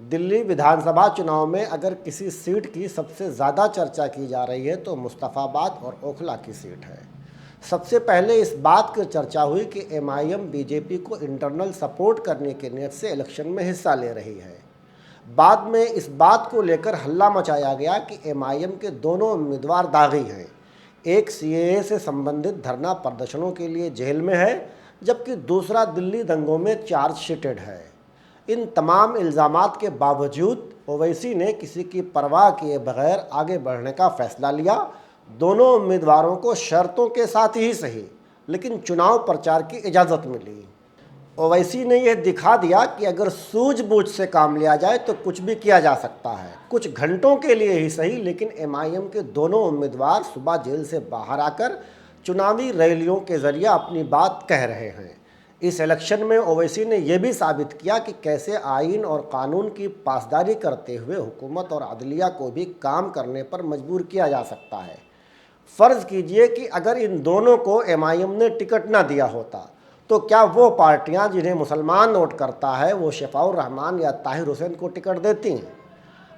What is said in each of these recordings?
दिल्ली विधानसभा चुनाव में अगर किसी सीट की सबसे ज़्यादा चर्चा की जा रही है तो मुस्तफ़ाबाद और ओखला की सीट है। सबसे पहले इस बात की चर्चा हुई कि एमआईएम बीजेपी को इंटरनल सपोर्ट करने की नीयत से इलेक्शन में हिस्सा ले रही है। बाद में इस बात को लेकर हल्ला मचाया गया कि एमआईएम के दोनों उम्मीदवार दागी हैं। एक सीएए से संबंधित धरना प्रदर्शनों के लिए जेल में है, जबकि दूसरा दिल्ली दंगों में चार्जशीटेड है। इन तमाम इल्ज़ामात के बावजूद ओवैसी ने किसी की परवाह किए बगैर आगे बढ़ने का फैसला लिया। दोनों उम्मीदवारों को शर्तों के साथ ही सही, लेकिन चुनाव प्रचार की इजाज़त मिली। ओवैसी ने यह दिखा दिया कि अगर सूझबूझ से काम लिया जाए तो कुछ भी किया जा सकता है। कुछ घंटों के लिए ही सही, लेकिन एमआईएम के दोनों उम्मीदवार सुबह जेल से बाहर आकर चुनावी रैलियों के जरिए अपनी बात कह रहे हैं। इस इलेक्शन में ओवैसी ने यह भी साबित किया कि कैसे आइन और कानून की पासदारी करते हुए हुकूमत और अदलिया को भी काम करने पर मजबूर किया जा सकता है। फ़र्ज़ कीजिए कि अगर इन दोनों को एमआईएम ने टिकट ना दिया होता तो क्या वो पार्टियां जिन्हें मुसलमान वोट करता है वो शफाउर रहमान या ताहिर हुसैन को टिकट देती हैं?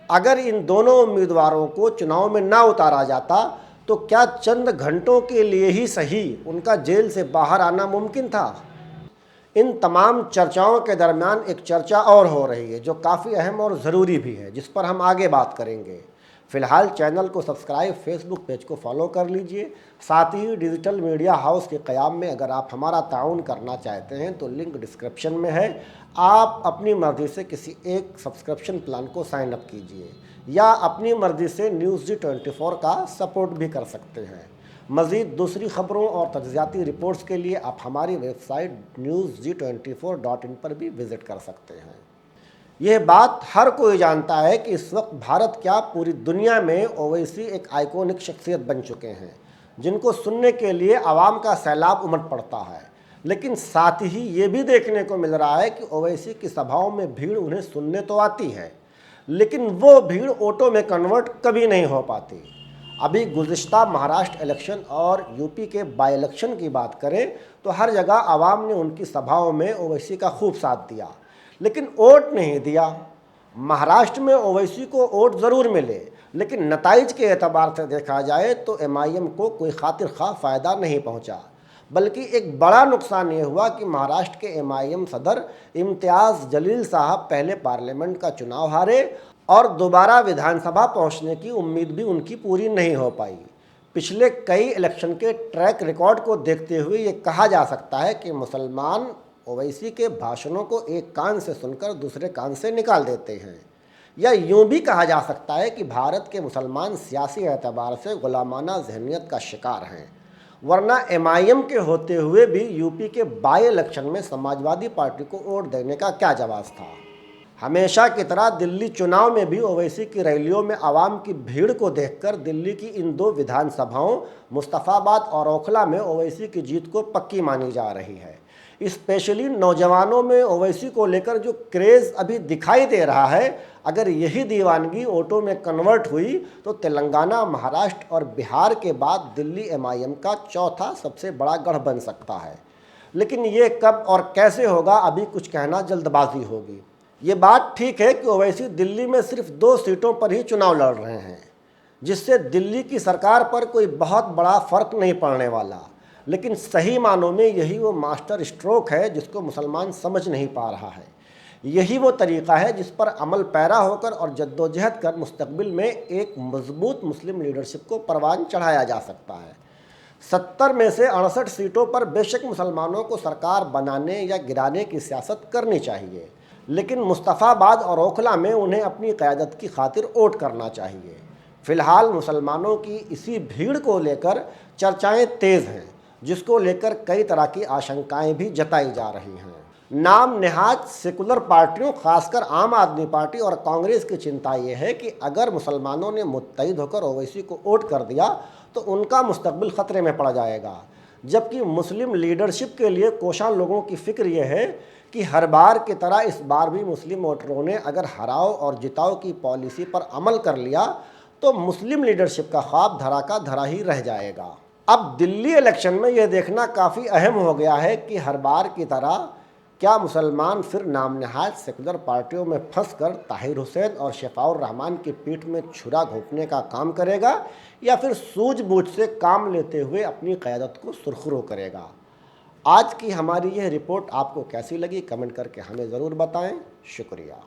अगर इन दोनों उम्मीदवारों को चुनाव में ना उतारा जाता तो क्या चंद घंटों के लिए ही सही उनका जेल से बाहर आना मुमकिन था? इन तमाम चर्चाओं के दरमियान एक चर्चा और हो रही है जो काफ़ी अहम और ज़रूरी भी है, जिस पर हम आगे बात करेंगे। फ़िलहाल चैनल को सब्सक्राइब, फेसबुक पेज को फॉलो कर लीजिए। साथ ही डिजिटल मीडिया हाउस के क़याम में अगर आप हमारा ताउन करना चाहते हैं तो लिंक डिस्क्रिप्शन में है। आप अपनी मर्ज़ी से किसी एक सब्सक्रिप्शन प्लान को साइन अप कीजिए या अपनी मर्ज़ी से न्यूज़ G24 का सपोर्ट भी कर सकते हैं। मज़ीद दूसरी ख़बरों और तज्ज़ियाती रिपोर्ट्स के लिए आप हमारी वेबसाइट newsg24.in पर भी विज़िट कर सकते हैं। यह बात हर कोई जानता है कि इस वक्त भारत क्या पूरी दुनिया में ओवैसी एक आइकॉनिक शख्सियत बन चुके हैं, जिनको सुनने के लिए आवाम का सैलाब उमड़ पड़ता है। लेकिन साथ ही ये भी देखने को मिल रहा है कि ओवैसी की सभाओं में भीड़ उन्हें सुनने तो आती है, लेकिन वो भीड़ वोटों में कन्वर्ट कभी नहीं हो पाती। अभी गुज़िश्ता महाराष्ट्र इलेक्शन और यूपी के बाई इलेक्शन की बात करें तो हर जगह आवाम ने उनकी सभाओं में ओवैसी का खूब साथ दिया, लेकिन वोट नहीं दिया। महाराष्ट्र में ओवैसी को वोट ज़रूर मिले, लेकिन नताइज के एतबार से देखा जाए तो एमआईएम को कोई खातिर खा फ़ायदा नहीं पहुंचा, बल्कि एक बड़ा नुकसान ये हुआ कि महाराष्ट्र के एमआईएम सदर इम्तियाज़ जलील साहब पहले पार्लियामेंट का चुनाव हारे और दोबारा विधानसभा पहुंचने की उम्मीद भी उनकी पूरी नहीं हो पाई। पिछले कई इलेक्शन के ट्रैक रिकॉर्ड को देखते हुए ये कहा जा सकता है कि मुसलमान ओवैसी के भाषणों को एक कान से सुनकर दूसरे कान से निकाल देते हैं, या यूं भी कहा जा सकता है कि भारत के मुसलमान सियासी एतबार से गुलामाना जहनीत का शिकार हैं। वरना एमआईएम के होते हुए भी यूपी के बाई इलेक्शन में समाजवादी पार्टी को वोट देने का क्या जवाब था। हमेशा की तरह दिल्ली चुनाव में भी ओवैसी की रैलियों में आवाम की भीड़ को देखकर दिल्ली की इन दो विधानसभाओं मुस्तफ़ाबाद और ओखला में ओवैसी की जीत को पक्की मानी जा रही है। स्पेशली नौजवानों में ओवैसी को लेकर जो क्रेज़ अभी दिखाई दे रहा है, अगर यही दीवानगी वोटों में कन्वर्ट हुई तो तेलंगाना, महाराष्ट्र और बिहार के बाद दिल्ली एमआईएम का चौथा सबसे बड़ा गढ़ बन सकता है। लेकिन ये कब और कैसे होगा, अभी कुछ कहना जल्दबाजी होगी। ये बात ठीक है कि ओवैसी दिल्ली में सिर्फ 2 सीटों पर ही चुनाव लड़ रहे हैं, जिससे दिल्ली की सरकार पर कोई बहुत बड़ा फ़र्क नहीं पड़ने वाला। लेकिन सही मानों में यही वो मास्टर स्ट्रोक है जिसको मुसलमान समझ नहीं पा रहा है। यही वो तरीक़ा है जिस पर अमल पैरा होकर और जद्दोजहद कर मुस्तकबिल में एक मजबूत मुस्लिम लीडरशिप को परवान चढ़ाया जा सकता है। 70 में से 68 सीटों पर बेशक मुसलमानों को सरकार बनाने या गिराने की सियासत करनी चाहिए, लेकिन मुस्तफ़ाबाद और ओखला में उन्हें अपनी क़यादत की खातिर वोट करना चाहिए। फ़िलहाल मुसलमानों की इसी भीड़ को लेकर चर्चाएं तेज़ हैं, जिसको लेकर कई तरह की आशंकाएं भी जताई जा रही हैं। नाम नेहाज सेकुलर पार्टियों, खासकर आम आदमी पार्टी और कांग्रेस की चिंता ये है कि अगर मुसलमानों ने मुत्तहिद होकर ओवैसी को वोट कर दिया तो उनका मुस्तकबिल ख़तरे में पड़ जाएगा। जबकि मुस्लिम लीडरशिप के लिए कोशां लोगों की फ़िक्र यह है कि हर बार की तरह इस बार भी मुस्लिम वोटरों ने अगर हराओ और जिताओ की पॉलिसी पर अमल कर लिया तो मुस्लिम लीडरशिप का ख्वाब धरा का धरा ही रह जाएगा। अब दिल्ली इलेक्शन में यह देखना काफ़ी अहम हो गया है कि हर बार की तरह क्या मुसलमान फिर नामनहाद सेकुलर पार्टियों में फंसकर ताहिर हुसैन और शफाउर रहमान की पीठ में छुरा घोंपने का काम करेगा, या फिर सूझबूझ से काम लेते हुए अपनी क़यादत को सुरखरू करेगा? आज की हमारी यह रिपोर्ट आपको कैसी लगी, कमेंट करके हमें ज़रूर बताएं। शुक्रिया।